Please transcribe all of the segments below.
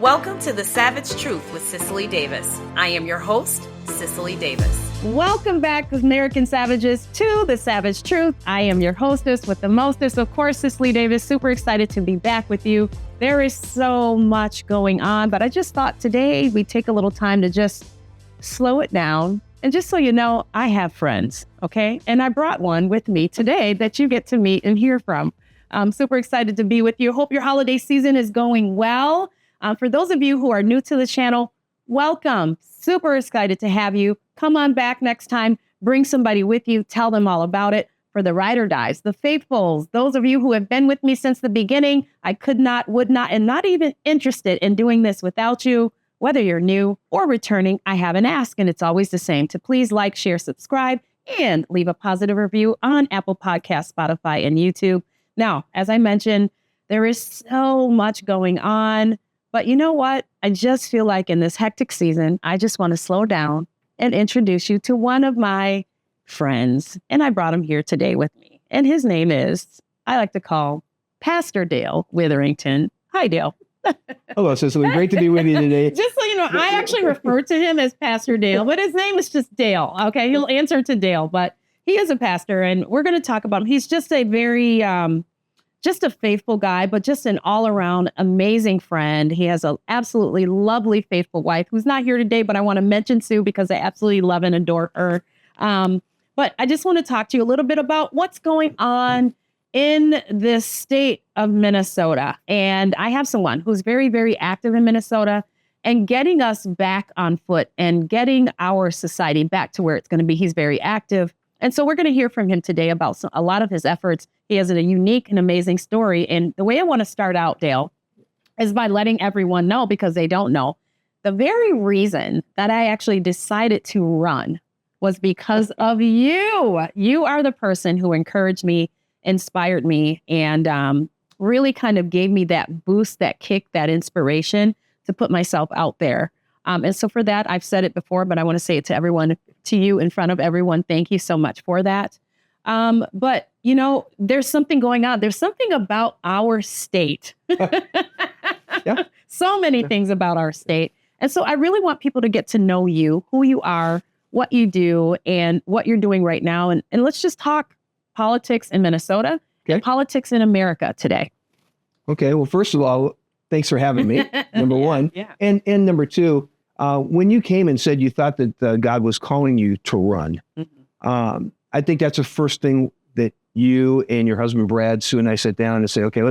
Welcome to The Savage Truth with Cicely Davis. I am your host, Cicely Davis. Welcome back, American Savages, to The Savage Truth. I am your hostess with the mostest, of course, Cicely Davis. Super excited to be back with you. There is so much going on, but I just thought today we'd take a little time to just slow it down. And just so you know, I have friends, okay? And I brought one with me today that you get to meet and hear from. I'm super excited to be with you. Hope your holiday season is going well. For those of you who are new to the channel, welcome. Super excited to have you. Come on back next time. Bring somebody with you. Tell them all about it. For the ride or dies, the faithfuls, those of you who have been with me since the beginning, I could not, would not, and not even interested in doing this without you. Whether you're new or returning, I have an ask, and it's always the same, to please like, share, subscribe, and leave a positive review on Apple Podcasts, Spotify, and YouTube. Now, as I mentioned, there is so much going on. But you know what? I just feel like in this hectic season, I just want to slow down and introduce you to one of my friends. And I brought him here today with me. And his name is, I like to call Pastor Dale Witherington. Hi, Dale. Hello, Cicely. Great to be with you today. Just so you know, I actually refer to him as Pastor Dale, but his name is just Dale. Okay, he'll answer to Dale, but he is a pastor, and we're going to talk about him. He's just a very... just a faithful guy, but just an all-around amazing friend. He has an absolutely lovely, faithful wife who's not here today, but I want to mention Sue because I absolutely love and adore her. But I just want to talk to you a little bit about what's going on in this state of Minnesota. And I have someone who's very, very active in Minnesota and getting us back on foot and getting our society back to where it's going to be. He's very active. And so we're going to hear from him today about a lot of his efforts. He has a unique and amazing story. And the way I want to start out, Dale, is by letting everyone know, because they don't know, the very reason that I actually decided to run was because of you. You are the person who encouraged me, inspired me, and really kind of gave me that boost, that kick, that inspiration to put myself out there. And so for that, I've said it before, but I want to say it to everyone, to you in front of everyone. Thank you so much for that. But, you know, there's something going on. There's something about our state. Yeah. So many things about our state. And so I really want people to get to know you, who you are, what you do, and what you're doing right now. And let's just talk politics in Minnesota, and politics in America today. Okay. Well, first of all, thanks for having me, number one. Yeah. And number two, when you came and said you thought that God was calling you to run, I think that's the first thing that you and your husband, Brad, Sue, and I sat down and say, okay,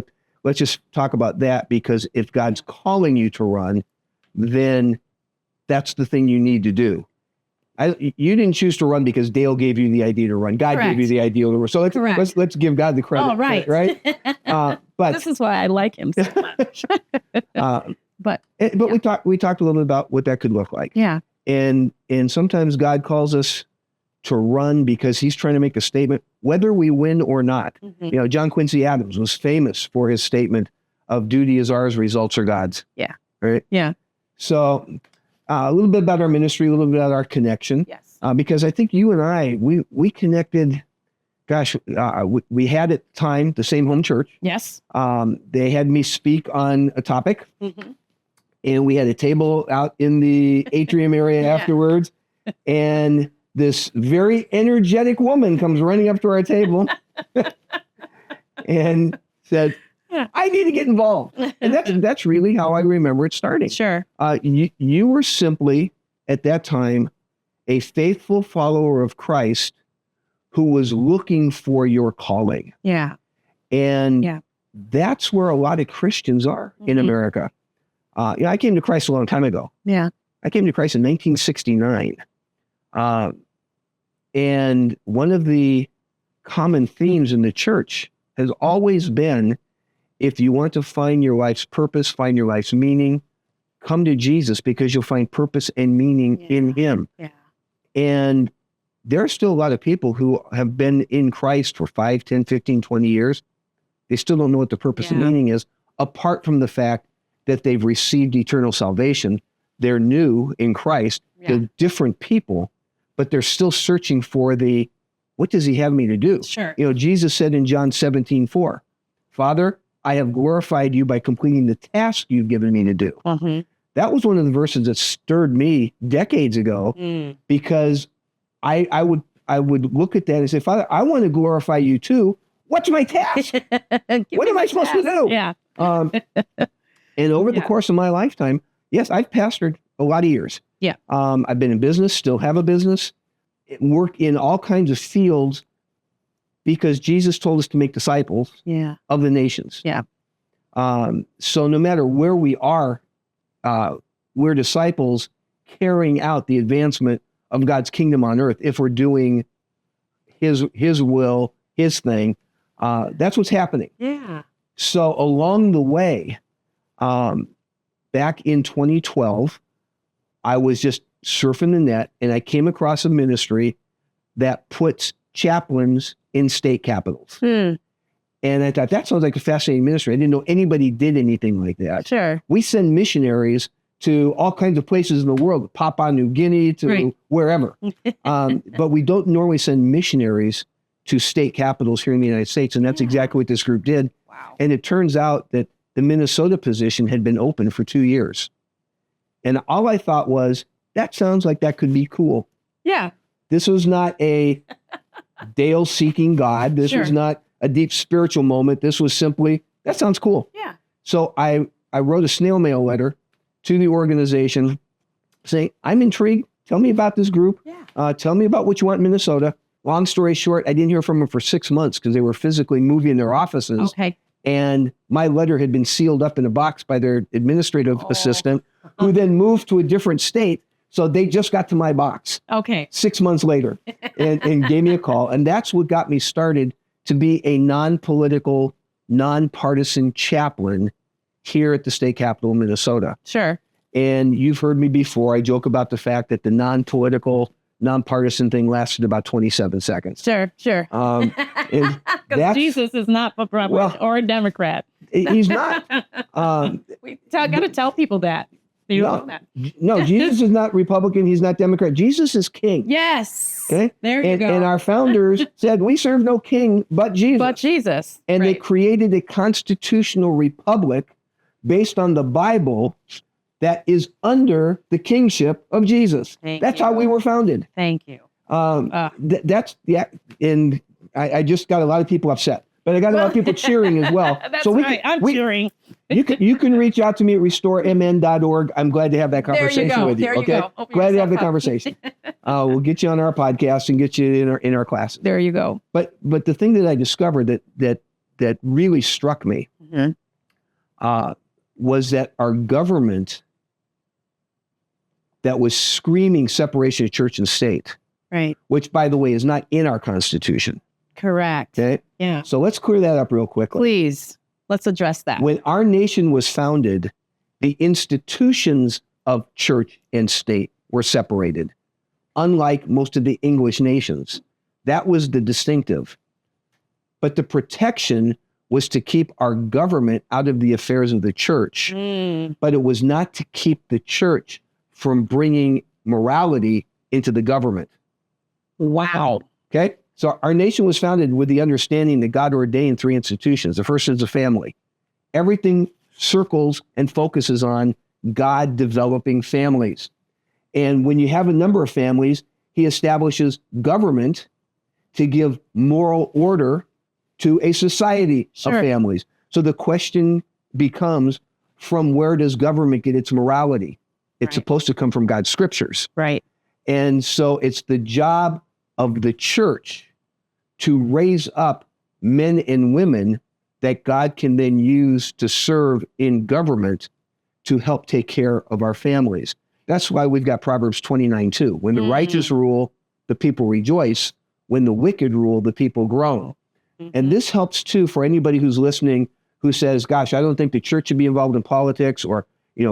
let's just talk about that, because if God's calling you to run, then that's the thing you need to do. You didn't choose to run because Dale gave you the idea to run. God gave you the idea to run. So let's give God the credit. Oh, right. Right? But this is why I like him so much. But we talked a little bit about what that could look like. Yeah. And sometimes God calls us to run because he's trying to make a statement, whether we win or not. Mm-hmm. You know, John Quincy Adams was famous for his statement of duty is ours, results are God's. Yeah. Right? Yeah. So a little bit about our ministry, a little bit about our connection. Yes. Because I think you and I, we connected, we had at the time the same home church. Yes. They had me speak on a topic. Mm-hmm. And we had a table out in the atrium area afterwards. And this very energetic woman comes running up to our table and said, I need to get involved. And that's really how I remember it starting. Sure. You were simply, at that time, a faithful follower of Christ who was looking for your calling. Yeah. And that's where a lot of Christians are in America. I came to Christ a long time ago. Yeah. I came to Christ in 1969. And one of the common themes in the church has always been, if you want to find your life's purpose, find your life's meaning, come to Jesus, because you'll find purpose and meaning in him. Yeah. And there are still a lot of people who have been in Christ for 5, 10, 15, 20 years. They still don't know what the purpose and meaning is, apart from the fact that they've received eternal salvation. They're new in Christ. They're different people, but they're still searching for what does he have me to do? Sure. You know, Jesus said in John 17:4, Father, I have glorified you by completing the task you've given me to do. Mm-hmm. That was one of the verses that stirred me decades ago because I would look at that and say, Father, I want to glorify you too. What's my task? What am I supposed to do? Yeah. And over the course of my lifetime, yes, I've pastored a lot of years. Yeah. I've been in business, still have a business, work in all kinds of fields because Jesus told us to make disciples of the nations. Yeah. So no matter where we are, we're disciples carrying out the advancement of God's kingdom on earth. If we're doing his will, his thing, that's what's happening. Yeah. So along the way, back in 2012, I was just surfing the net and I came across a ministry that puts chaplains in state capitals. And I thought, that sounds like a fascinating ministry. I didn't know anybody did anything like that. Sure. We send missionaries to all kinds of places in the world, Papua New Guinea to wherever. But we don't normally send missionaries to state capitals here in the United States. And that's exactly what this group did. Wow. And it turns out that the Minnesota position had been open for 2 years. And all I thought was, that sounds like that could be cool. Yeah. This was not a Dale seeking God. This was not a deep spiritual moment. This was simply, that sounds cool. Yeah. So I wrote a snail mail letter to the organization saying, I'm intrigued. Tell me about this group. Yeah. Tell me about what you want in Minnesota. Long story short, I didn't hear from them for 6 months because they were physically moving their offices. Okay. And my letter had been sealed up in a box by their administrative assistant, who then moved to a different state. So they just got to my box. Okay. 6 months later and gave me a call. And that's what got me started to be a non-political, nonpartisan chaplain here at the state capitol of Minnesota. Sure. And you've heard me before. I joke about the fact that the non-political, nonpartisan thing lasted about 27 seconds. Sure. Because Jesus is not a Republican or a Democrat. He's not. We got to tell people that. No, Jesus is not Republican. He's not Democrat. Jesus is king. Yes. Okay. There you go. And our founders said, we serve no king but Jesus. But Jesus. And they created a constitutional republic based on the Bible that is under the kingship of Jesus. That's how we were founded. Thank you. And I just got a lot of people upset, but I got a lot of people cheering as well. That's right. I'm cheering. You can reach out to me at restoremn.org. I'm glad to have that conversation with you. There you okay. go. Glad to have the conversation. We'll get you on our podcast and get you in our classes. There you go. But the thing that I discovered that really struck me was that our government that was screaming separation of church and state, right? Which, by the way, is not in our Constitution. Correct. Okay. Yeah. So let's clear that up real quickly. Please, let's address that. When our nation was founded, the institutions of church and state were separated, unlike most of the English nations. That was the distinctive. But the protection was to keep our government out of the affairs of the church. But it was not to keep the church from bringing morality into the government. Wow. Okay. So our nation was founded with the understanding that God ordained 3 institutions. The first is the family. Everything circles and focuses on God developing families. And when you have a number of families, he establishes government to give moral order to a society of families. So the question becomes, from where does government get its morality? It's supposed to come from God's scriptures. Right. And so it's the job of the church to raise up men and women that God can then use to serve in government to help take care of our families. That's why we've got Proverbs 29:2. When the righteous rule, the people rejoice. When the wicked rule, the people groan. And this helps too for anybody who's listening who says, gosh, I don't think the church should be involved in politics, or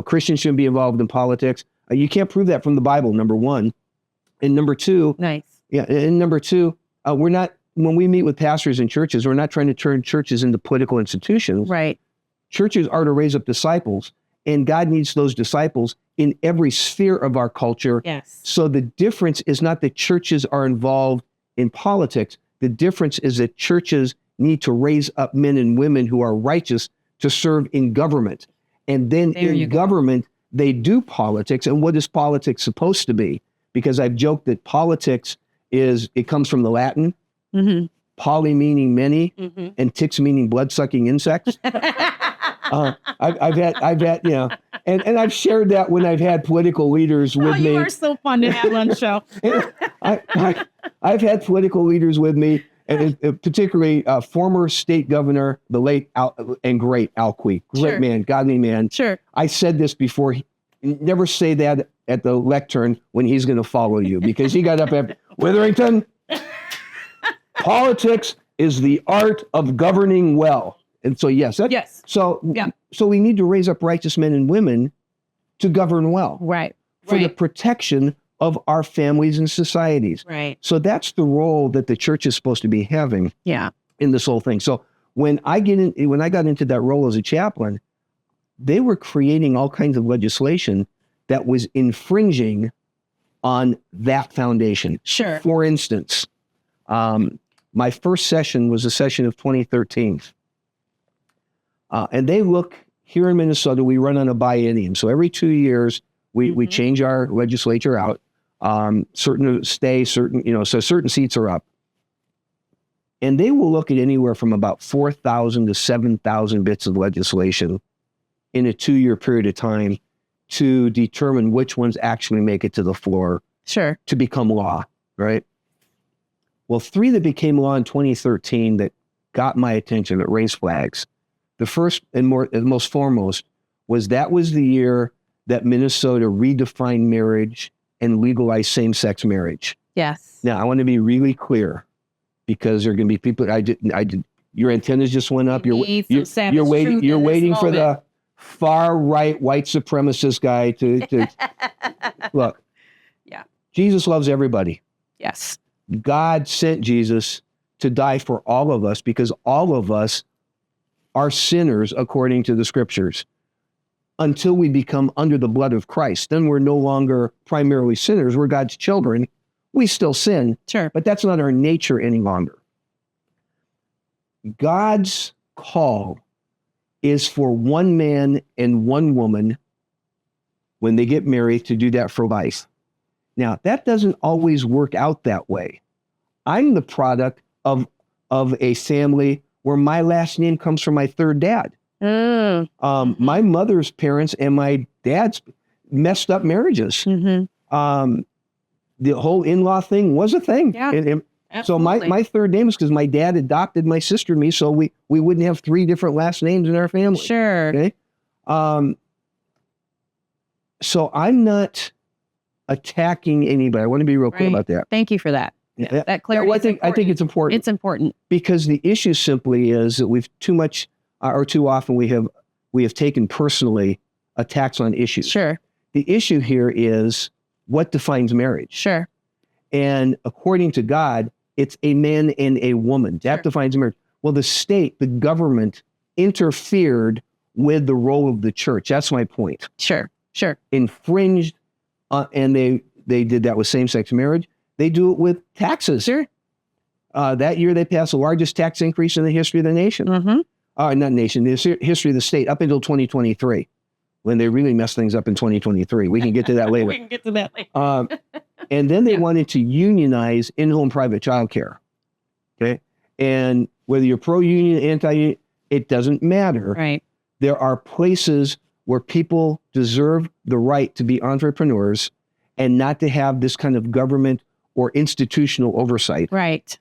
Christians shouldn't be involved in politics. You can't prove that from the Bible, number one. And number two, we're not, when we meet with pastors and churches, we're not trying to turn churches into political institutions. Right. Churches are to raise up disciples, and God needs those disciples in every sphere of our culture. Yes. So the difference is not that churches are involved in politics. The difference is that churches need to raise up men and women who are righteous to serve in government. And then in government, they do politics. And what is politics supposed to be? Because I've joked that politics it comes from the Latin, poly meaning many, and ticks meaning blood-sucking insects. I've had, and I've shared that when I've had political leaders with me. You are so fun to have on the show. I've had political leaders with me, and particularly former state governor, the late and great Al Quie. Great man, godly man. Sure. I said this before. Never say that at the lectern when he's going to follow you, because he got up at Witherington. Politics is the art of governing well. And so, yes. So we need to raise up righteous men and women to govern well. Right. For the protection of our families and societies. Right. So that's the role that the church is supposed to be having in this whole thing. So when I got into that role as a chaplain, they were creating all kinds of legislation that was infringing on that foundation. Sure. For instance, my first session was a session of 2013. And they look, here in Minnesota, we run on a biennium. So every 2 years, we change our legislature out. Certain stay, certain seats are up. And they will look at anywhere from about 4,000 to 7,000 bits of legislation in a 2-year period of time to determine which ones actually make it to the floor to become law, right? Well, 3 that became law in 2013 that got my attention, that raised flags. The first and most foremost was the year that Minnesota redefined marriage and legalized same-sex marriage. Yes. Now, I want to be really clear, because there are going to be people, your antennas just went up. You're waiting for the far right white supremacist guy to look. Yeah. Jesus loves everybody. Yes. God sent Jesus to die for all of us, because all of us are sinners according to the scriptures. Until we become under the blood of Christ, then we're no longer primarily sinners. We're God's children. We still sin, but that's not our nature any longer. God's call is for one man and one woman, when they get married, to do that for life. Now, that doesn't always work out that way. I'm the product of a family where my last name comes from my third dad. My mother's parents and my dad's messed up marriages. The whole in-law thing was a thing. Yeah. So my third name is because my dad adopted my sister and me, so we wouldn't have 3 different last names in our family. Sure. Okay. So I'm not attacking anybody. I want to be real clear about that. Thank you for that. That clarity. I think it's important. It's important because the issue simply is that we've too often we have taken personally attacks on issues. Sure. The issue here is what defines marriage. Sure. And according to God, it's a man and a woman. That defines marriage. Well, the state, the government interfered with the role of the church. That's my point. Sure. Infringed, and they did that with same-sex marriage. They do it with taxes. Sure. That year, they passed the largest tax increase in the history of the nation. Not nation, the history of the state, up until 2023, when they really messed things up in 2023. We can get to that later. And then they wanted to unionize in-home private childcare. Okay? And whether you're pro-union, anti-union, it doesn't matter. Right. There are places where people deserve the right to be entrepreneurs and not to have this kind of government or institutional oversight. Right.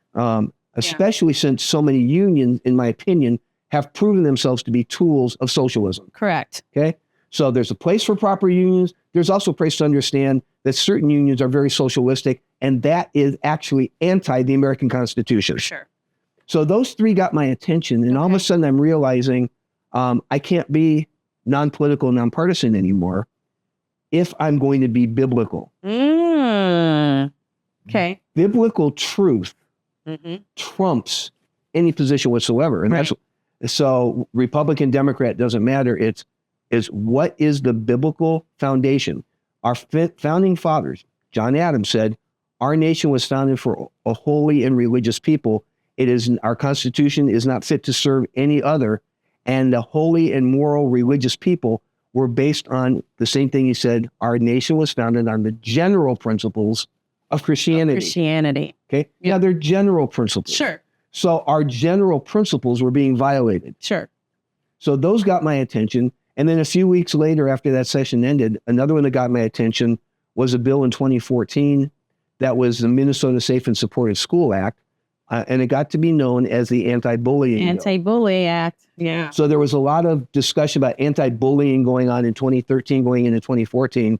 Especially since so many unions, in my opinion, have proven themselves to be tools of socialism. Correct. Okay? So there's a place for proper unions. There's also a place to understand that certain unions are very socialistic, and that is actually anti the American Constitution. Sure. So those 3 got my attention, and all of a sudden I'm realizing I can't be non-political, nonpartisan anymore if I'm going to be biblical. Okay. Biblical truth trumps any position whatsoever. And so Republican, Democrat, doesn't matter. It's what is the biblical foundation? Our founding fathers, John Adams, said, our nation was founded for a holy and religious people. Our Constitution is not fit to serve any other. and the holy and moral religious people were based on the same thing he said. Our nation was founded on the general principles of Christianity. Okay. Yeah. Now they're general principles. Sure. So our general principles were being violated. Sure. So those got my attention. And then a few weeks later, after that session ended, another one that got my attention was a bill in 2014 that was the Minnesota Safe and Supported School Act. And it got to be known as the Anti-Bullying Bill. Anti-Bully Act. Yeah. So there was a lot of discussion about anti-bullying going on in 2013, going into 2014,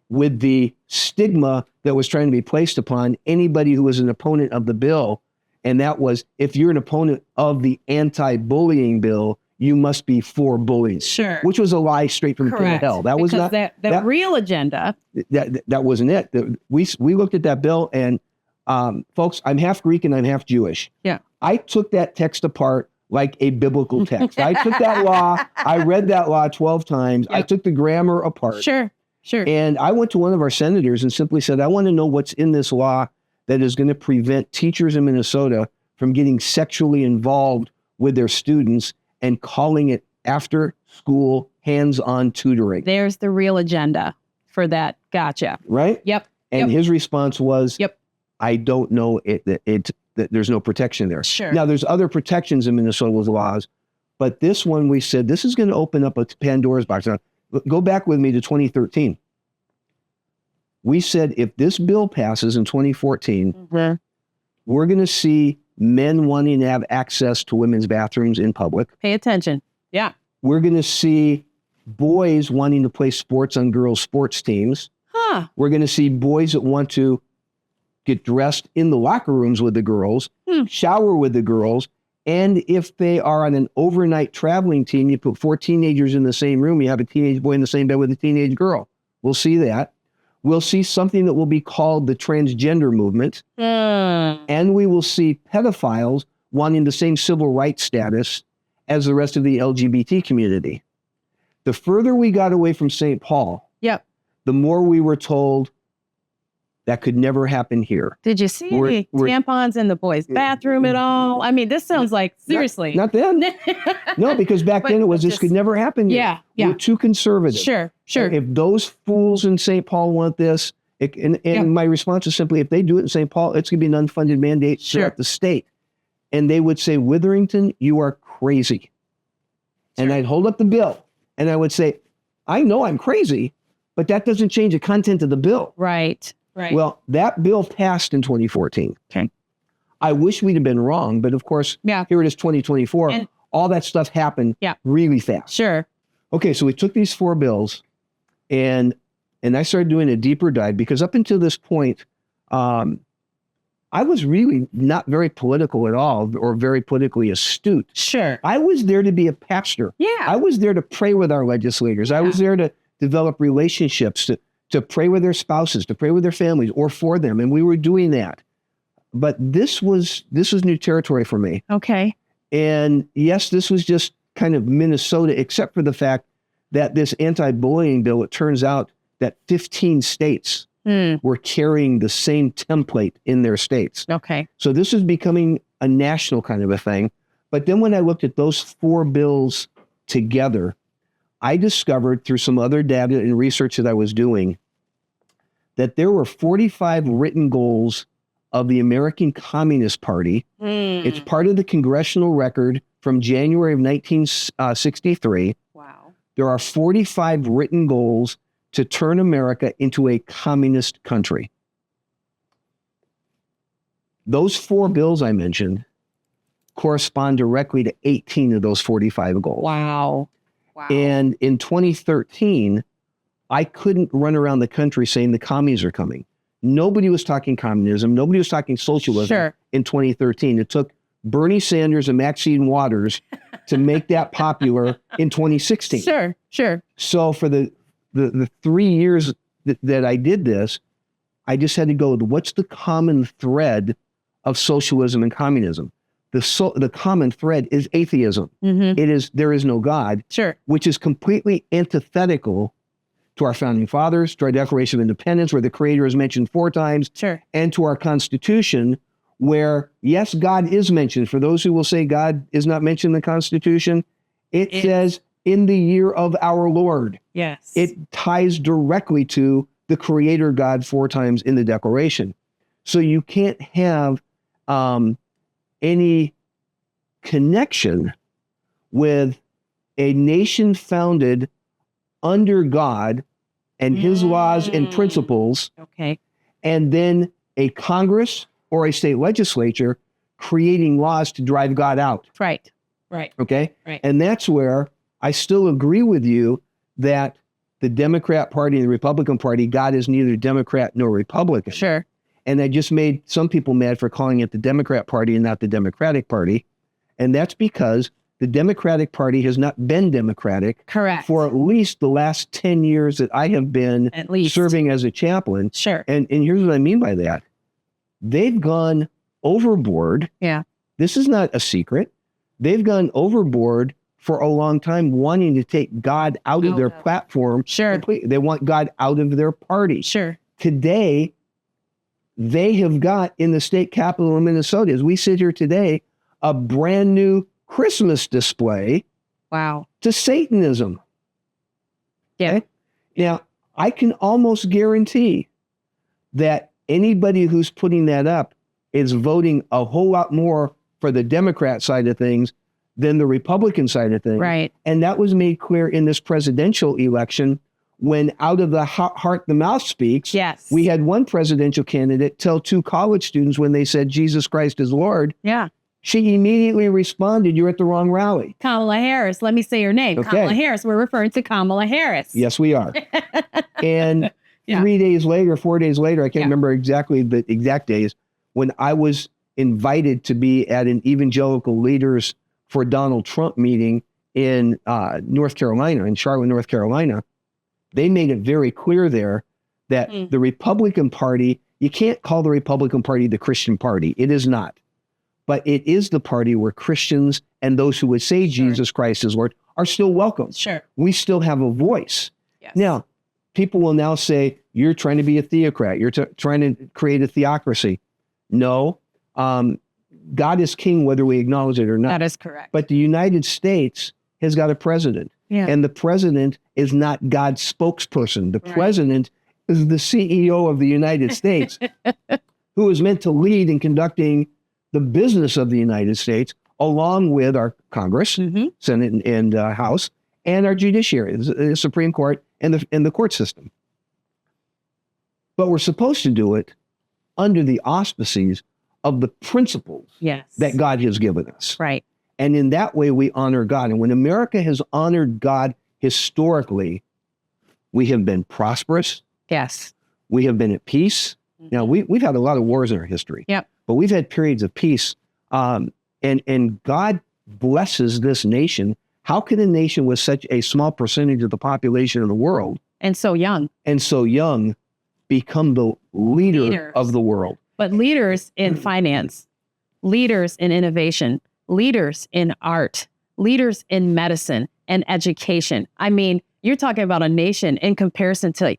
with the stigma that was trying to be placed upon anybody who was an opponent of the bill. And that was, if you're an opponent of the anti-bullying bill, you must be for bullying. Sure. Which was a lie straight from the pit of hell. That was not that real agenda. That wasn't it. We looked at that bill, and folks, I'm half Greek and I'm half Jewish. Yeah. I took that text apart like a biblical text. I took that law. I read that law 12 times. Yep. I took the grammar apart. Sure. And I went to one of our senators and simply said, I want to know what's in this law that is going to prevent teachers in Minnesota from getting sexually involved with their students and calling it after school hands-on tutoring. There's the real agenda for that. Gotcha. Right? Yep. And his response was, Yep. I don't know that there's no protection there. Sure. Now, there's other protections in Minnesota's laws, but this one we said, this is going to open up a Pandora's box. Now, go back with me to 2013. We said, if this bill passes in 2014, we're going to see men wanting to have access to women's bathrooms in public. Pay attention. Yeah. We're going to see boys wanting to play sports on girls' sports teams. Huh. We're going to see boys that want to get dressed in the locker rooms with the girls, shower with the girls. And if they are on an overnight traveling team, you put 4 teenagers in the same room, you have a teenage boy in the same bed with a teenage girl. We'll see that. We'll see something that will be called the transgender movement. And we will see pedophiles wanting the same civil rights status as the rest of the LGBT community. The further we got away from St. Paul, the more we were told that could never happen here. Did you see any tampons in the boys' bathroom at all? I mean, this sounds like, seriously. Not then. No, because back then it was, this could never happen here. Yeah. We're too conservative. Sure. If those fools in St. Paul want this, and my response is simply, if they do it in St. Paul, it's going to be an unfunded mandate throughout the state. And they would say, Witherington, you are crazy. And I'd hold up the bill and I would say, I know I'm crazy, but that doesn't change the content of the bill. Right. Well, that bill passed in 2014. Okay. I wish we'd have been wrong, but of course, here it is 2024. And all that stuff happened really fast. Sure. Okay, so we took these 4 bills and I started doing a deeper dive because up until this point, I was really not very political at all or very politically astute. Sure. I was there to be a pastor. Yeah. I was there to pray with our legislators. I was there to develop relationships, to pray with their spouses, to pray with their families or for them. And we were doing that. But this was new territory for me. Okay. And yes, this was just kind of Minnesota, except for the fact that this anti-bullying bill, it turns out that 15 states were carrying the same template in their states. Okay. So this is becoming a national kind of a thing. But then when I looked at those 4 bills together, I discovered through some other data and research that I was doing that there were 45 written goals of the American Communist Party. It's part of the congressional record from January of 1963. Wow. There are 45 written goals to turn America into a communist country. Those 4 bills I mentioned correspond directly to 18 of those 45 goals. Wow. And in 2013, I couldn't run around the country saying the commies are coming. Nobody was talking communism. Nobody was talking socialism in 2013. It took Bernie Sanders and Maxine Waters to make that popular in 2016. Sure. So for the 3 years that I did this, I just had to go with what's the common thread of socialism and communism. The common thread is atheism. It is, there is no God, which is completely antithetical to our founding fathers, to our Declaration of Independence, where the Creator is mentioned 4 times, and to our Constitution, where, yes, God is mentioned. For those who will say God is not mentioned in the Constitution, It says in the year of our Lord. Yes. It ties directly to the Creator God 4 times in the Declaration. So you can't have any connection with a nation founded under God and his laws and principles, Okay. and then a Congress or a state legislature creating laws to drive God out. Right. Right. Okay? Right. And that's where I still agree with you that the Democrat Party and the Republican Party, God is neither Democrat nor Republican. Sure. And that just made some people mad for calling it the Democrat Party and not the Democratic Party. And that's because the Democratic Party has not been Democratic Correct. for at least the last 10 years that I have been At least. serving as a chaplain. Sure. And here's what I mean by that. They've gone overboard. Yeah. This is not a secret. They've gone overboard for a long time, wanting to take God out of their platform. Sure. Completely. They want God out of their party. Sure. Today, they have got in the state capital of Minnesota, as we sit here today, a brand new Christmas display Wow. to Satanism. Yeah. Okay? Now, I can almost guarantee that anybody who's putting that up is voting a whole lot more for the Democrat side of things than the Republican side of things. Right. And that was made clear in this presidential election when out of the heart the mouth speaks. Yes. We had one presidential candidate tell 2 college students when they said Jesus Christ is Lord. Yeah. She immediately responded, "You're at the wrong rally." Kamala Harris. Let me say your name. Okay. Kamala Harris. We're referring to Kamala Harris. Yes, we are. And Yeah. 3 days later, 4 days later, I can't Yeah. remember exactly the exact days, when I was invited to be at an Evangelical Leaders for Donald Trump meeting in North Carolina, in Charlotte, North Carolina, they made it very clear there that the Republican Party, you can't call the Republican Party the Christian Party. It is not. But it is the party where Christians and those who would say Jesus Christ is Lord are still welcome. Sure. We still have a voice. Yes. Now, people will now say, you're trying to be a theocrat. You're trying to create a theocracy. No, God is king whether we acknowledge it or not. That is correct. But the United States has got a president. Yeah. And the president is not God's spokesperson. The Right. president is the CEO of the United States, who is meant to lead in conducting the business of the United States, along with our Congress, Senate, and House, and our judiciary, the Supreme Court, and the court system. But we're supposed to do it under the auspices of the principles Yes. that God has given us. Right. And in that way, we honor God. And when America has honored God historically, we have been prosperous. Yes. We have been at peace. Now, we've had a lot of wars in our history. Yep. But we've had periods of peace. And God blesses this nation. How can a nation with such a small percentage of the population of the world And so young. and so young become the leader Leaders. of the world? But leaders in finance, leaders in innovation, leaders in art, leaders in medicine and education. I mean, you're talking about a nation in comparison to,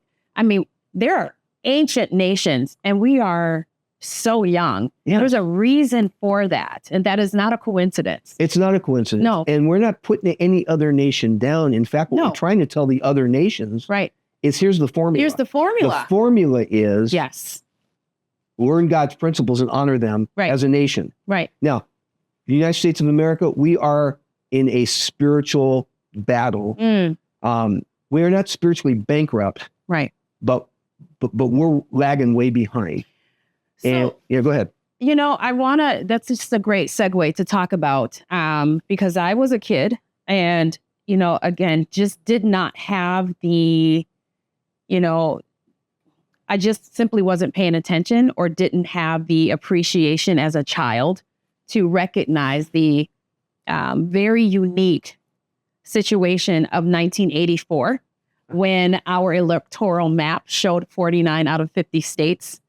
there are ancient nations and we are so young. Yeah. There's a reason for that. And that is not a coincidence. It's not a coincidence. No. And we're not putting any other nation down. In fact, what No. we're trying to tell the other nations Right. is here's the formula. Here's the formula. The formula is Yes. learn God's principles and honor them Right. as a nation. Right. Now, the United States of America, we are in a spiritual battle. We are not spiritually bankrupt, Right. but we're lagging way behind. And So, yeah, go ahead. that's just a great segue to talk about, because I was a kid and, again, just did not have the, I just simply wasn't paying attention or didn't have the appreciation as a child to recognize the very unique situation of 1984 when our electoral map showed 49 out of 50 states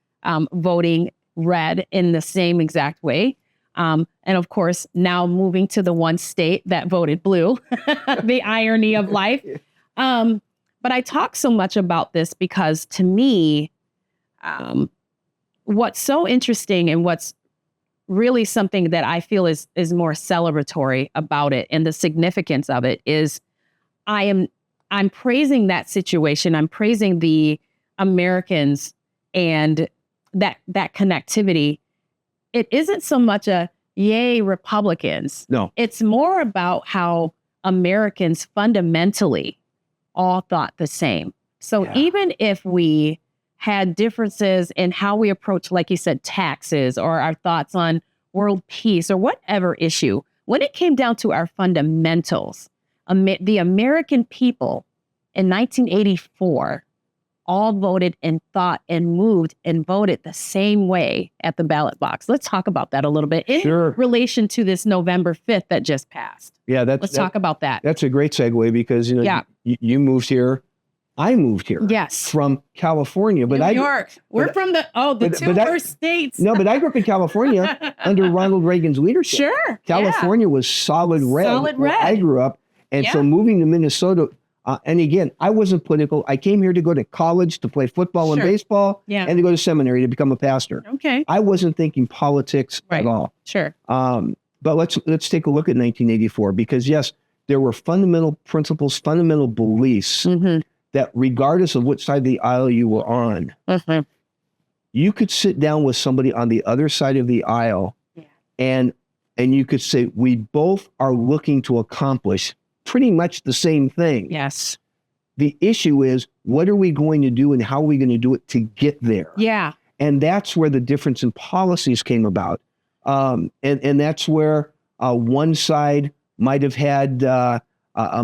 voting red in the same exact way. And of course, now moving to the one state that voted blue, the irony of life. But I talk so much about this because to me, what's so interesting and what's really something that I feel is more celebratory about it, and the significance of it is I'm praising that situation. I'm praising the Americans and that connectivity. It isn't so much a yay Republicans. No. It's more about how Americans fundamentally all thought the same. So even if we had differences in how we approach, like you said, taxes or our thoughts on world peace or whatever issue, when it came down to our fundamentals, the American people in 1984 all voted and thought and moved and voted the same way at the ballot box. Let's talk about that a little bit in relation to this November 5th that just passed. Yeah, let's talk about that. That's a great segue because you moved here. I moved here. Yes. From California, but New York. We're from the two worst states. No, but I grew up in California under Ronald Reagan's leadership. Sure. California was solid red. Solid red. I grew up, and so moving to Minnesota. And again, I wasn't political. I came here to go to college to play football and baseball, and to go to seminary to become a pastor. Okay. I wasn't thinking politics at all. Sure. But let's take a look at 1984 because yes, there were fundamental principles, fundamental beliefs that regardless of which side of the aisle you were on, you could sit down with somebody on the other side of the aisle, and you could say we both are looking to accomplish pretty much the same thing. Yes. The issue is, what are we going to do and how are we going to do it to get there? Yeah. And that's where the difference in policies came about. And that's where one side might have had a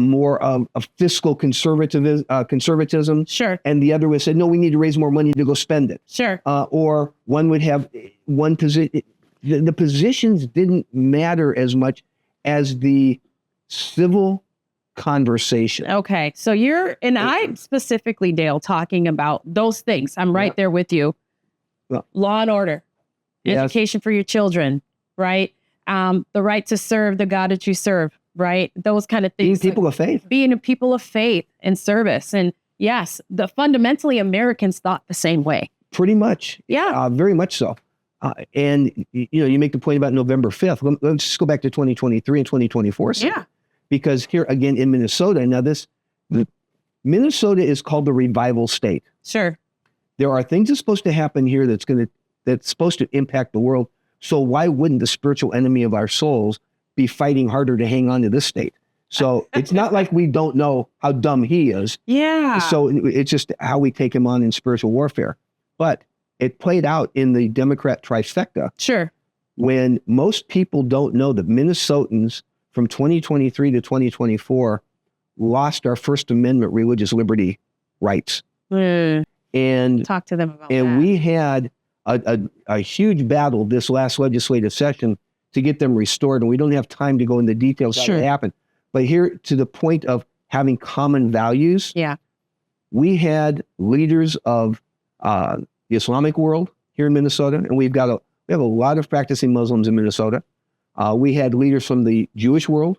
more a fiscal conservatism. Sure. And the other would say, no, we need to raise more money to go spend it. Sure. Or one would have one position. The positions didn't matter as much as the civil conversation. Okay. So I'm specifically, Dale, talking about those things. I'm right there with you. Well, law and order, education for your children, right? The right to serve the God that you serve, right? Those kind of things. Being people of faith. Being a people of faith and service. And yes, fundamentally Americans thought the same way. Pretty much. Yeah. Very much so. And you make the point about November 5th. Let's just go back to 2023 and 2024. Yeah. Because here again in Minnesota, now Minnesota is called the revival state. Sure. There are things that's supposed to happen here that's supposed to impact the world. So why wouldn't the spiritual enemy of our souls be fighting harder to hang on to this state? So it's not like we don't know how dumb he is. Yeah. So it's just how we take him on in spiritual warfare. But it played out in the Democrat trifecta. Sure. When most people don't know that Minnesotans from 2023 to 2024 lost our First Amendment religious liberty rights. And talk to them about that. And we had a huge battle this last legislative session to get them restored. And we don't have time to go into details how it happened. But here, to the point of having common values, we had leaders of the Islamic world here in Minnesota, and we have a lot of practicing Muslims in Minnesota. We had leaders from the Jewish world.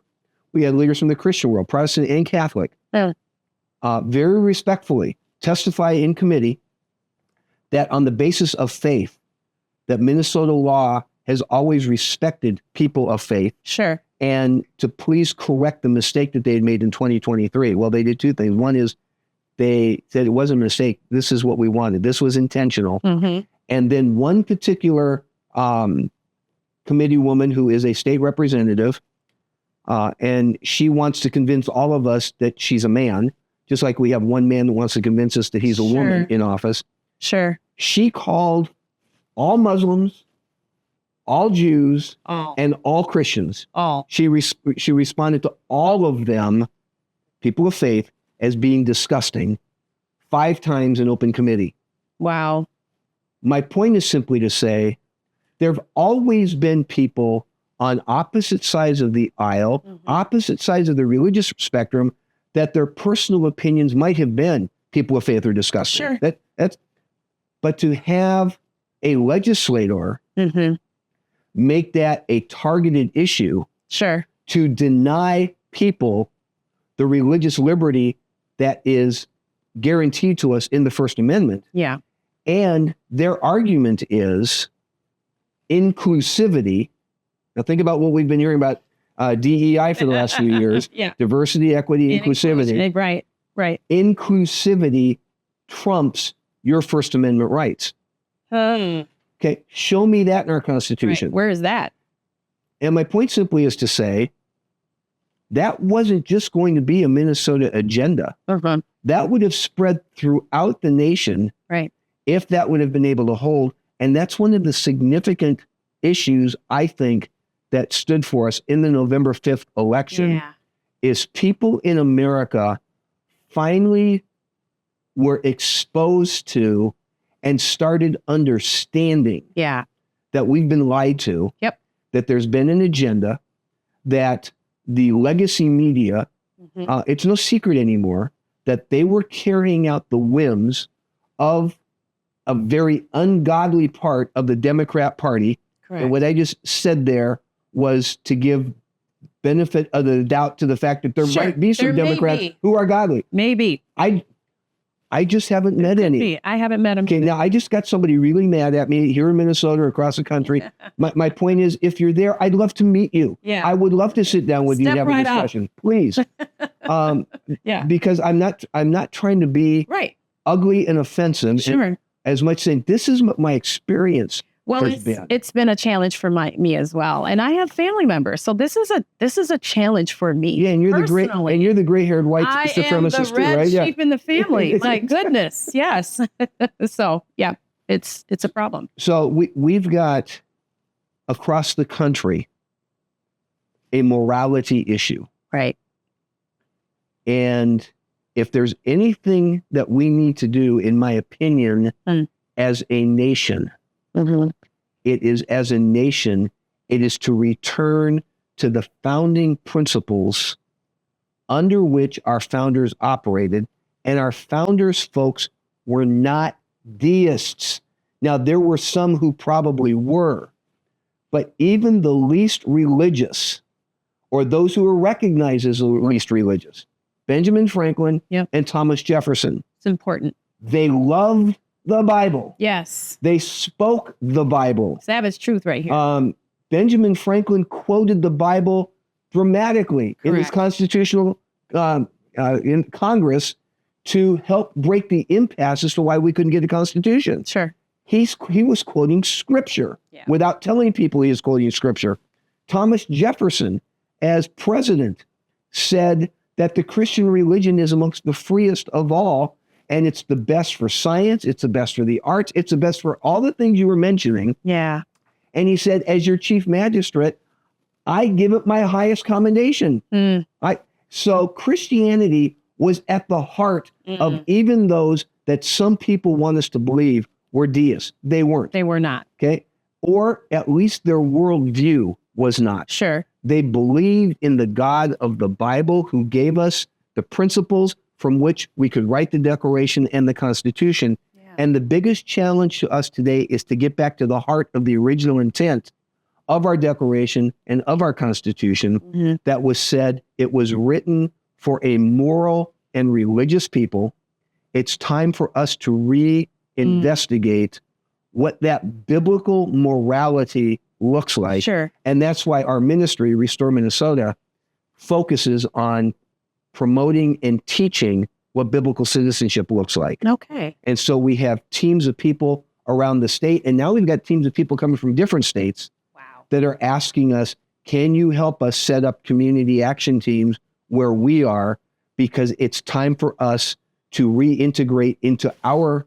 We had leaders from the Christian world, Protestant and Catholic, very respectfully testify in committee that on the basis of faith, that Minnesota law has always respected people of faith. Sure. And to please correct the mistake that they had made in 2023. Well, they did two things. One is they said it wasn't a mistake. This is what we wanted. This was intentional. And then one particular committee woman who is a state representative, and she wants to convince all of us that she's a man, just like we have one man that wants to convince us that he's a woman in office. Sure. She called all Muslims, all Jews, and all Christians. She responded to all of them, people of faith, as being disgusting 5 times in open committee. Wow. My point is simply to say, there have always been people on opposite sides of the aisle, opposite sides of the religious spectrum, that their personal opinions might have been people of faith or disgusting. Sure. But to have a legislator make that a targeted issue to deny people the religious liberty that is guaranteed to us in the First Amendment. Yeah. And their argument is inclusivity. Now think about what we've been hearing about DEI for the last few years. Yeah. Diversity, equity, inclusivity. Right. Inclusivity trumps your First Amendment rights. Okay, show me that in our Constitution. Right. Where is that? And my point simply is to say that wasn't just going to be a Minnesota agenda. That would have spread throughout the nation, right, if that would have been able to hold. And that's one of the significant issues, I think, that stood for us in the November 5th election, is people in America finally were exposed to and started understanding that we've been lied to, that there's been an agenda, that the legacy media, it's no secret anymore, that they were carrying out the whims of a very ungodly part of the Democrat Party. Correct. And what I just said there was to give benefit of the doubt to the fact that there might be some Democrats who are godly. Maybe. I just haven't met any. I haven't met them. Okay, now I just got somebody really mad at me here in Minnesota or across the country. My point is, if you're there, I'd love to meet you. Yeah. I would love to sit down with you and have a discussion. Please. Because I'm not trying to be ugly and offensive. Sure. And as much saying, this is what my experience. Well, it's been a challenge for me as well, and I have family members, so this is a challenge for me. Yeah, and you're the gray-haired white supremacist too, right? I am the red sheep Yeah. in the family. My goodness, yes. So yeah, it's a problem. So we've got across the country a morality issue, right? And if there's anything that we need to do, in my opinion, as a nation. It is, as a nation, it is to return to the founding principles under which our founders operated. And our founders, folks, were not deists. Now, there were some who probably were, but even the least religious, or those who were recognized as the least religious, Benjamin Franklin and Thomas Jefferson. It's important. They loved the Bible. Yes. They spoke the Bible. Savage truth right here. Benjamin Franklin quoted the Bible dramatically in his constitutional in Congress to help break the impasse as to why we couldn't get a constitution. Sure. He was quoting scripture without telling people he was quoting scripture. Thomas Jefferson, as president, said that the Christian religion is amongst the freest of all. And it's the best for science. It's the best for the arts. It's the best for all the things you were mentioning. Yeah. And he said, as your chief magistrate, I give it my highest commendation. So Christianity was at the heart of even those that some people want us to believe were deists. They weren't. They were not. Okay. Or at least their worldview was not. Sure. They believed in the God of the Bible who gave us the principles from which we could write the Declaration and the Constitution. And the biggest challenge to us today is to get back to the heart of the original intent of our Declaration and of our Constitution that was said. It was written for a moral and religious people. It's time for us to reinvestigate what that biblical morality looks like. Sure. And that's why our ministry, Restore Minnesota, focuses on promoting and teaching what biblical citizenship looks like. Okay. And so we have teams of people around the state, and now we've got teams of people coming from different states that are asking us, can you help us set up community action teams where we are? Because it's time for us to reintegrate into our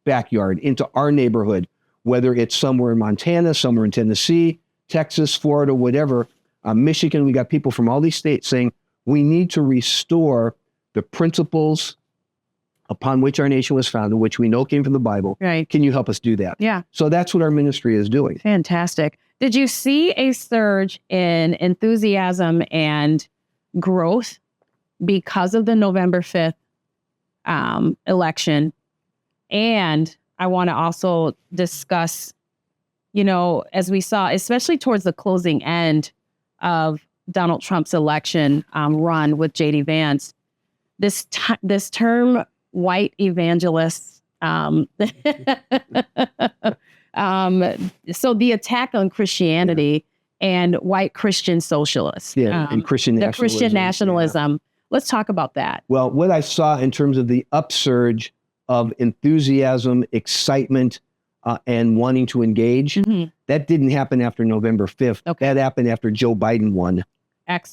backyard, into our neighborhood, whether it's somewhere in Montana, somewhere in Tennessee, Texas, Florida, whatever, Michigan. We got people from all these states saying, we need to restore the principles upon which our nation was founded, which we know came from the Bible. Right. Can you help us do that? Yeah. So that's what our ministry is doing. Fantastic. Did you see a surge in enthusiasm and growth because of the November 5th election? And I want to also discuss, as we saw, especially towards the closing end of Donald Trump's election run with J.D. Vance, this term white evangelists So the attack on Christianity and white Christian socialists. And Christian the nationalism. Christian nationalism. Let's talk about that. Well, what I saw in terms of the upsurge of enthusiasm, excitement, and wanting to engage, that didn't happen after November 5th. Okay. That happened after Joe Biden won.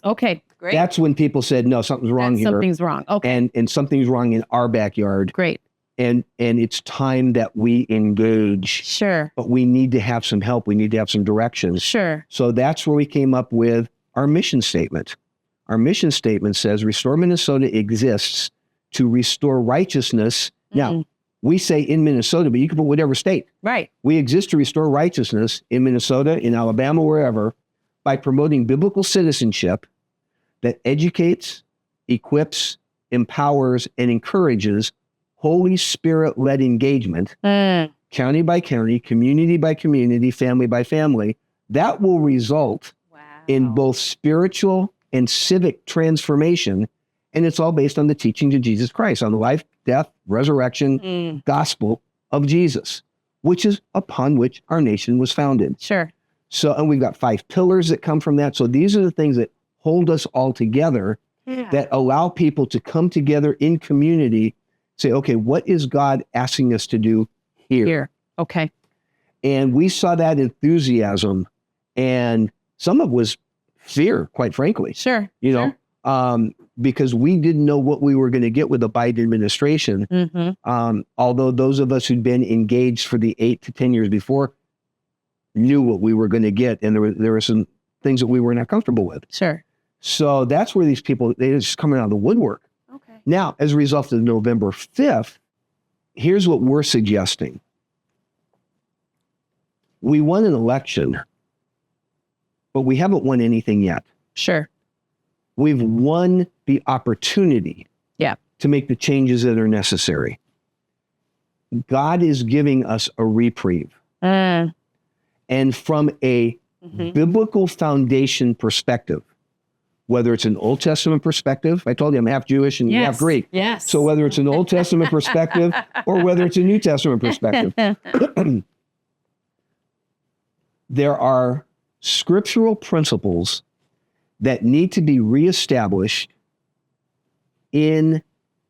Okay, Great. That's when people said, no, something's wrong here. Something's wrong. Okay, And something's wrong in our backyard. great. And it's time that we engage. Sure, But we need to have some help. We need to have some directions. sure. So that's where we came up with our mission statement. Our mission statement says, Restore Minnesota exists to restore righteousness. Now, we say in Minnesota, but you can put whatever state. Right. We exist to restore righteousness in Minnesota, in Alabama, wherever, by promoting biblical citizenship that educates, equips, empowers, and encourages Holy Spirit-led engagement, county by county, community by community, family by family. That will result in both spiritual and civic transformation, and it's all based on the teachings of Jesus Christ, on the life, death, resurrection, gospel of Jesus, which is upon which our nation was founded. Sure. So, and we've got 5 pillars that come from that. So these are the things that hold us all together, that allow people to come together in community, say, okay, what is God asking us to do here? Okay. And we saw that enthusiasm, and some of it was fear, quite frankly. Sure. You know, because we didn't know what we were going to get with the Biden administration. Although those of us who'd been engaged for the 8 to 10 years before knew what we were going to get, and there were some things that we were not comfortable with. Sure. So that's where these people, they're just coming out of the woodwork. Okay. Now, as a result of November 5th, here's what we're suggesting. We won an election, but we haven't won anything yet. Sure. We've won the opportunity to make the changes that are necessary. God is giving us a reprieve. And from a biblical foundation perspective, whether it's an Old Testament perspective, I told you I'm half Jewish and half Greek. Yes. So whether it's an Old Testament perspective or whether it's a New Testament perspective, there are scriptural principles that need to be reestablished in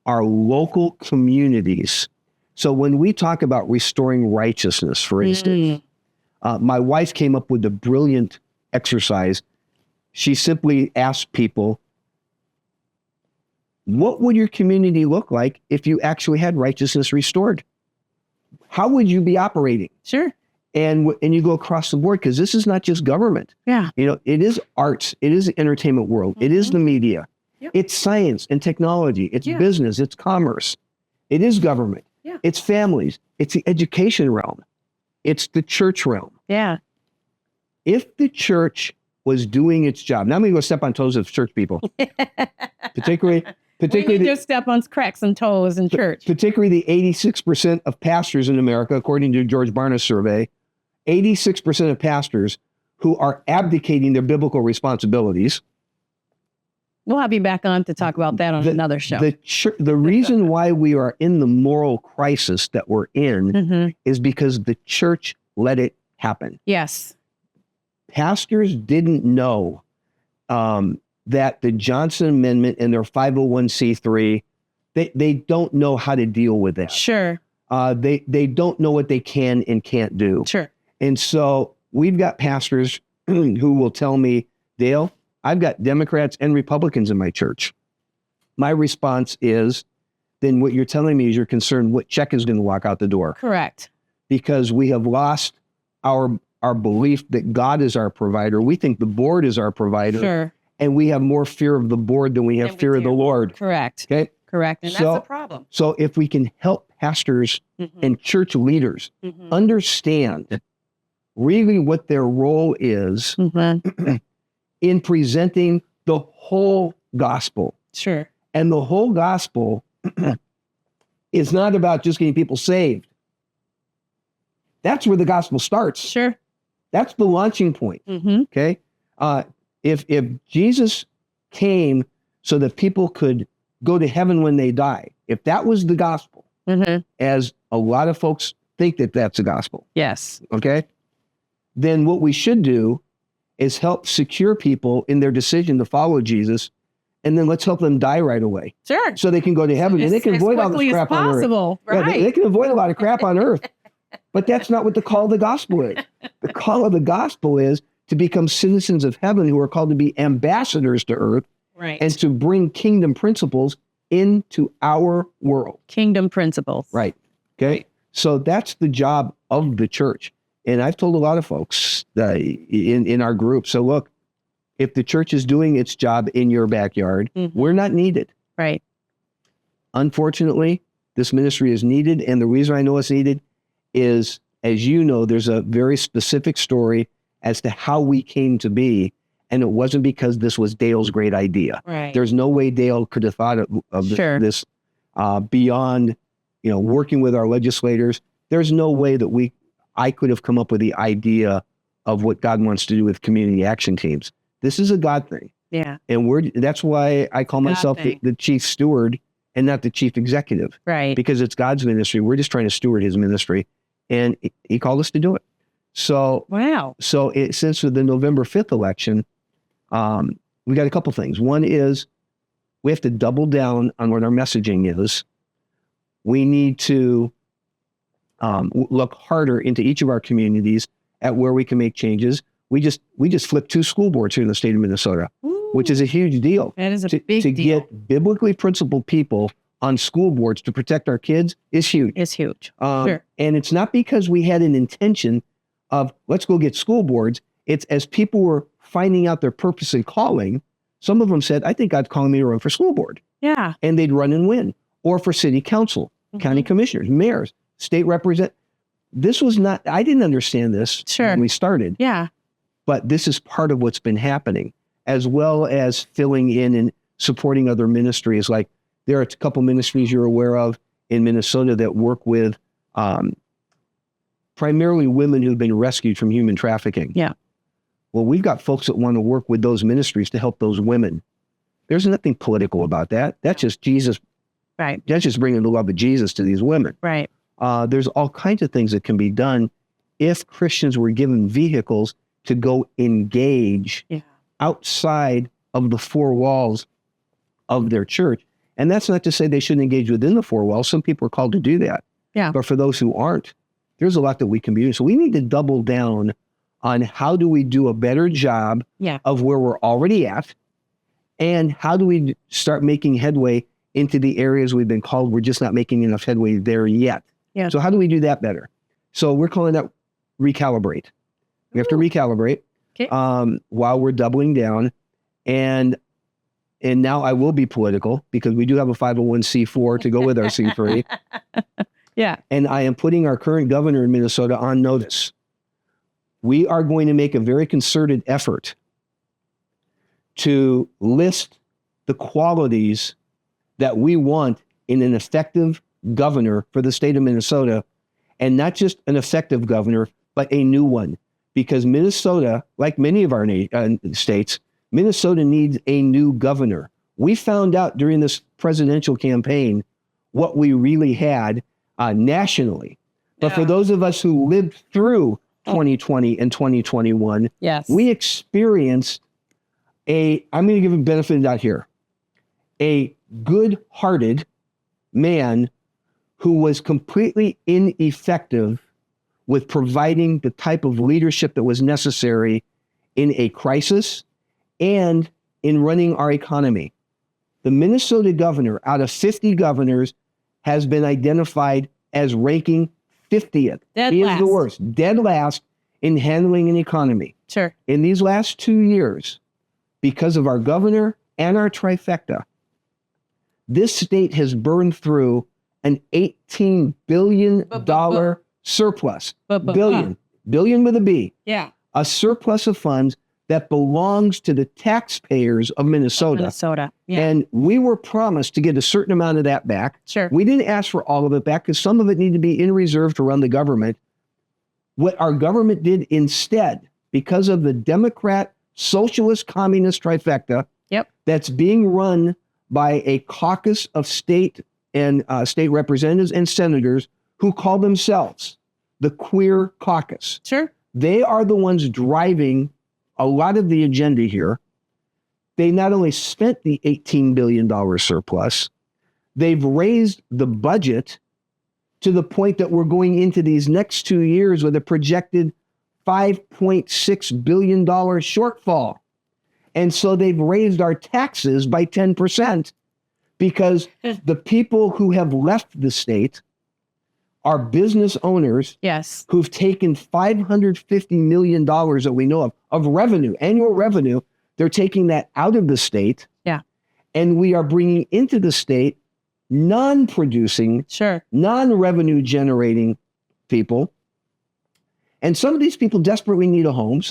our local communities. So when we talk about restoring righteousness, for instance, my wife came up with a brilliant exercise. She simply asked people, what would your community look like if you actually had righteousness restored? How would you be operating? Sure. And you go across the board, because this is not just government. Yeah. You know, it is arts. It is the entertainment world. It is the media. Yep. It's science and technology. It's business. It's commerce. It is government. Yeah. It's families. It's the education realm. It's the church realm. Yeah. If the church was doing its job, now I'm going to go step on toes of church people, particularly We need to step on cracks and toes in church. Particularly the 86% of pastors in America, according to George Barna's survey, 86% of pastors who are abdicating their biblical responsibilities. We'll have you back on to talk about that on another show. The reason why we are in the moral crisis that we're in is because the church let it happen. Yes. Pastors didn't know that the Johnson Amendment and their 501c3, they don't know how to deal with that. Sure. They don't know what they can and can't do. Sure. And so we've got pastors who will tell me, Dale, I've got Democrats and Republicans in my church. My response is, then what you're telling me is you're concerned what check is going to walk out the door. Correct. Because we have lost our belief that God is our provider. We think the board is our provider. Sure. And we have more fear of the board than we have fear of the Lord. Correct. Okay. Correct. And that's a problem. So if we can help pastors and church leaders understand really what their role is in presenting the whole gospel. Sure. And the whole gospel is not about just getting people saved. That's where the gospel starts. Sure. That's the launching point. Okay. If Jesus came so that people could go to heaven when they die, if that was the gospel, as a lot of folks think that that's the gospel. Yes. Okay. Then what we should do is help secure people in their decision to follow Jesus. And then let's help them die right away. Sure. So they can go to heaven and they can avoid all this crap on earth. Right. Yeah, they can avoid a lot of crap on earth. But that's not what the call of the gospel is. The call of the gospel is to become citizens of heaven who are called to be ambassadors to earth, Right. and to bring kingdom principles into our world. Kingdom principles. Right. Okay. So that's the job of the church. And I've told a lot of folks in our group, so look, if the church is doing its job in your backyard, we're not needed. Right. Unfortunately, this ministry is needed. And the reason I know it's needed is, as you know, there's a very specific story as to how we came to be. And it wasn't because this was Dale's great idea. Right. There's no way Dale could have thought of this beyond, working with our legislators. There's no way that I could have come up with the idea of what God wants to do with community action teams. This is a God thing. Yeah. And that's why I call myself the chief steward and not the chief executive. Right. Because it's God's ministry. We're just trying to steward his ministry. And he called us to do it. So, wow. So since the November 5th election, we got a couple things. One is we have to double down on what our messaging is. We need to look harder into each of our communities at where we can make changes. We just flipped 2 school boards here in the state of Minnesota, which is a huge deal. That is a big deal. To get biblically principled people on school boards to protect our kids is huge. It's huge. Sure. And it's not because we had an intention of let's go get school boards. It's as people were finding out their purpose and calling, some of them said, I think God's calling me to run for school board. Yeah. And they'd run and win. Or for city council, county commissioners, mayors, state representatives. This was not, I didn't understand this when we started. Yeah. But this is part of what's been happening, as well as filling in and supporting other ministries. Like there are a couple ministries you're aware of in Minnesota that work with primarily women who've been rescued from human trafficking. Yeah. Well, we've got folks that want to work with those ministries to help those women. There's nothing political about that. That's just Jesus. Right. That's just bringing the love of Jesus to these women. Right. There's all kinds of things that can be done if Christians were given vehicles to go engage outside of the 4 walls of their church. And that's not to say they shouldn't engage within the 4 walls. Some people are called to do that. Yeah. But for those who aren't, there's a lot that we can be doing. So we need to double down on how do we do a better job of where we're already at, and how do we start making headway into the areas we've been called. We're just not making enough headway there yet. Yeah. So how do we do that better? So we're calling that recalibrate. We have to recalibrate while we're doubling down. And now I will be political because we do have a 501c4 to go with our C3. Yeah. And I am putting our current governor in Minnesota on notice. We are going to make a very concerted effort to list the qualities that we want in an effective governor for the state of Minnesota, and not just an effective governor, but a new one. Because Minnesota, like many of our states, Minnesota needs a new governor. We found out during this presidential campaign what we really had nationally. But for those of us who lived through 2020 and 2021, we experienced I'm going to give a benefit of the doubt here, a good-hearted man who was completely ineffective with providing the type of leadership that was necessary in a crisis and in running our economy. The Minnesota governor, out of 50 governors, has been identified as ranking 50th. He is the worst, dead last in handling an economy. Sure. In these last 2 years, because of our governor and our trifecta, this state has burned through an $18 billion surplus. Billion with a B. Yeah. A surplus of funds that belongs to the taxpayers of Minnesota. Yeah. And we were promised to get a certain amount of that back. Sure. We didn't ask for all of it back because some of it needed to be in reserve to run the government. What our government did instead, because of the Democrat, Socialist, Communist trifecta that's being run by a caucus of state and state representatives and senators who call themselves the queer caucus. Sure. They are the ones driving a lot of the agenda here. They not only spent the $18 billion surplus, they've raised the budget to the point that we're going into these next 2 years with a projected $5.6 billion shortfall. And so they've raised our taxes by 10% because the people who have left the state are business owners Yes. who've taken $550 million that we know of revenue, annual revenue. They're taking that out of the state. Yeah. And we are bringing into the state non-producing, Sure. non-revenue generating people. And some of these people desperately need a home.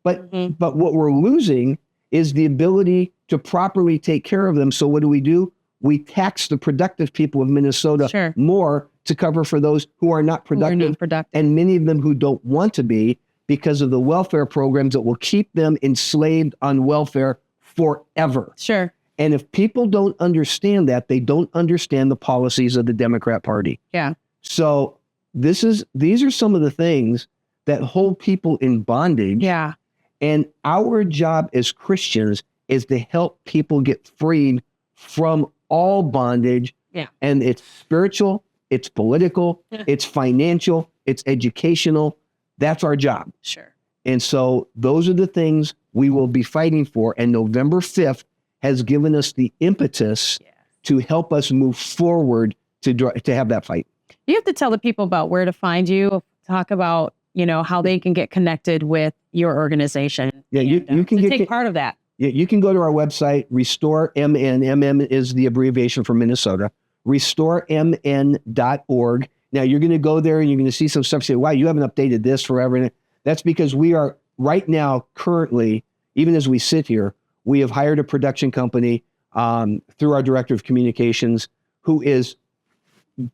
But what we're losing is the ability to properly take care of them. So what do? We tax the productive people of Minnesota more to cover for those who are not productive, and many of them who don't want to be, because of the welfare programs that will keep them enslaved on welfare forever. Sure. And if people don't understand that, they don't understand the policies of the Democrat Party. Yeah. So these are some of the things that hold people in bondage. Yeah. And our job as Christians is to help people get freed from all bondage. Yeah. And it's spiritual, it's political, it's financial, it's educational. That's our job. Sure. And so those are the things we will be fighting for. And November 5th has given us the impetus to help us move forward to have that fight. You have to tell the people about where to find you, talk about, how they can get connected with your organization. Yeah, you can take part of that. Yeah, you can go to our website, Restore MN. MM is the abbreviation for Minnesota. RestoreMN.org. Now you're going to go there and you're going to see some stuff. Say, wow, you haven't updated this forever. And that's because we are right now, currently, even as we sit here, we have hired a production company through our director of communications who is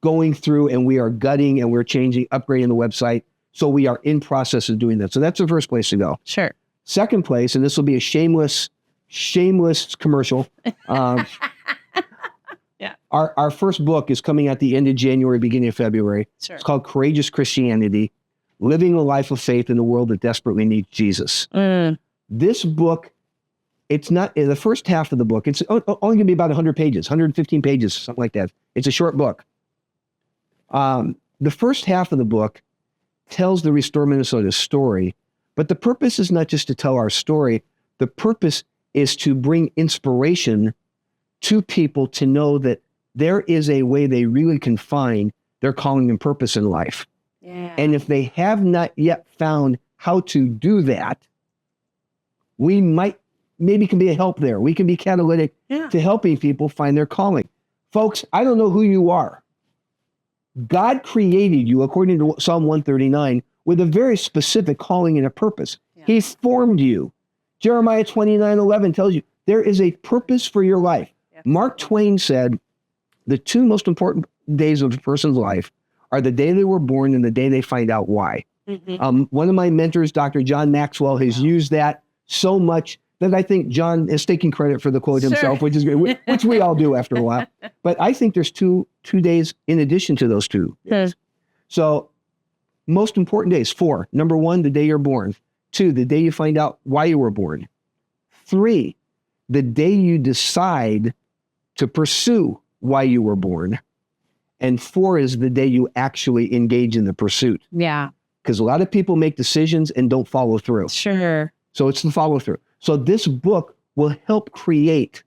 going through, and we are gutting and we're changing, upgrading the website. So we are in process of doing that. So that's the first place to go. Sure. Second place, and this will be a shameless commercial. Yeah. Our first book is coming at the end of January, beginning of February. Sure. It's called Courageous Christianity, Living a Life of Faith in a World That Desperately Needs Jesus. This book, it's not, the first half of the book, it's only going to be about 100 pages, 115 pages, something like that. It's a short book. The first half of the book tells the Restore Minnesota story, but the purpose is not just to tell our story. The purpose is to bring inspiration to people to know that there is a way they really can find their calling and purpose in life. Yeah. And if they have not yet found how to do that, we maybe can be a help there. We can be catalytic to helping people find their calling. Folks, I don't know who you are. God created you, according to Psalm 139, with a very specific calling and a purpose. Yeah. He formed you. Jeremiah 29:11 tells you there is a purpose for your life. Yeah. Mark Twain said, the two most important days of a person's life are the day they were born and the day they find out why. One of my mentors, Dr. John Maxwell, has used that so much that I think John is taking credit for the quote himself, which is great, which we all do after a while. But I think there's two days in addition to those two. So most important days, 4. Number 1, the day you're born. 2, the day you find out why you were born. 3, the day you decide to pursue why you were born. And 4 is the day you actually engage in the pursuit. Yeah. Because a lot of people make decisions and don't follow through. Sure. So it's the follow through. So this book will help create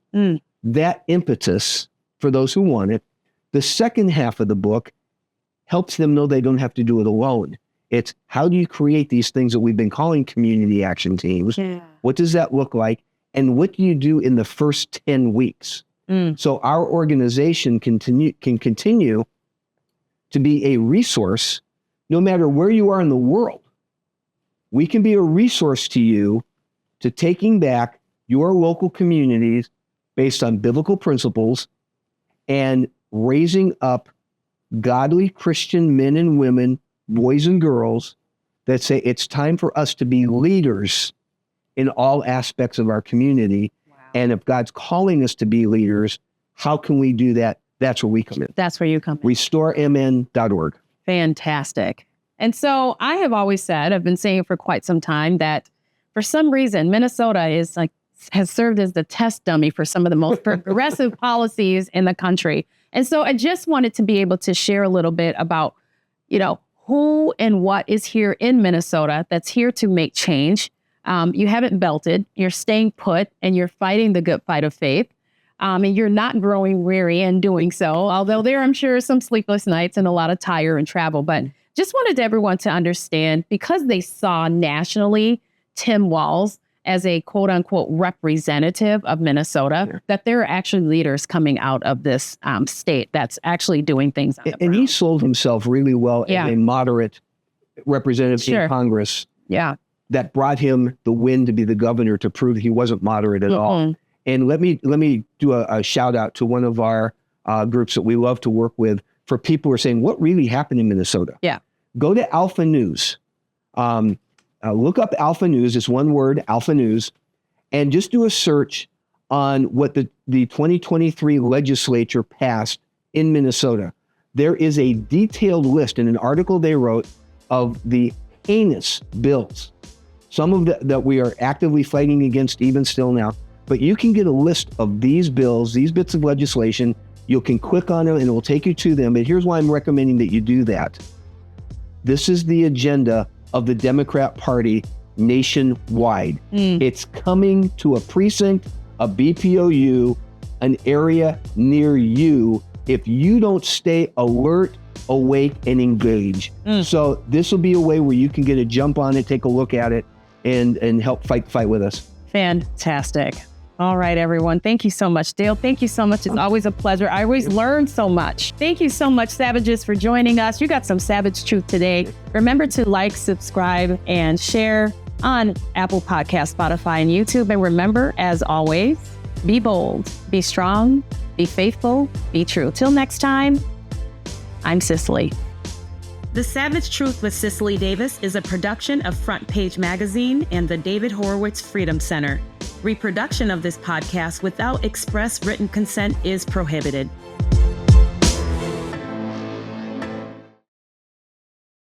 that impetus for those who want it. The second half of the book helps them know they don't have to do it alone. It's how do you create these things that we've been calling community action teams? Yeah. What does that look like? And what do you do in the first 10 weeks? So our organization can continue to be a resource no matter where you are in the world. We can be a resource to you to taking back your local communities based on biblical principles and raising up godly Christian men and women, boys and girls, that say it's time for us to be leaders in all aspects of our community. Wow. And if God's calling us to be leaders, how can we do that? That's where we come in. That's where you come in. RestoreMN.org. Fantastic. And so I have always said, I've been saying for quite some time, that for some reason, Minnesota has served as the test dummy for some of the most progressive policies in the country. And so I just wanted to be able to share a little bit about, who and what is here in Minnesota that's here to make change. You haven't belted, you're staying put, and you're fighting the good fight of faith. And you're not growing weary in doing so, although there, I'm sure, some sleepless nights and a lot of tire and travel. But just wanted everyone to understand, because they saw nationally Tim Walz as a quote unquote representative of Minnesota, that there are actually leaders coming out of this state that's actually doing things on the And ground. he sold himself really well as a moderate representative in Congress. Yeah. That brought him the win to be the governor, to prove he wasn't moderate at all. And let me do a shout out to one of our groups that we love to work with, for people who are saying, what really happened in Minnesota? Yeah. Go to Alpha News. Look up Alpha News. It's one word, Alpha News, and just do a search on what the 2023 legislature passed in Minnesota. There is a detailed list in an article they wrote of the heinous bills, some of that we are actively fighting against even still now. But you can get a list of these bills, these bits of legislation. You can click on them and it will take you to them. But here's why I'm recommending that you do that. This is the agenda of the Democrat Party nationwide. It's coming to a precinct, a BPOU, an area near you, if you don't stay alert, awake, and engage. So this will be a way where you can get a jump on it, take a look at it, and help fight with us. Fantastic. All right, everyone. Thank you so much, Dale. Thank you so much. It's always a pleasure. I always learn so much. Thank you so much, Savages, for joining us. You got some Savage truth today. Remember to like, subscribe, and share on Apple Podcasts, Spotify, and YouTube. And remember, as always, be bold, be strong, be faithful, be true. Till next time, I'm Cicely. The Savage Truth with Cicely Davis is a production of Front Page Magazine and the David Horowitz Freedom Center. Reproduction of this podcast without express written consent is prohibited.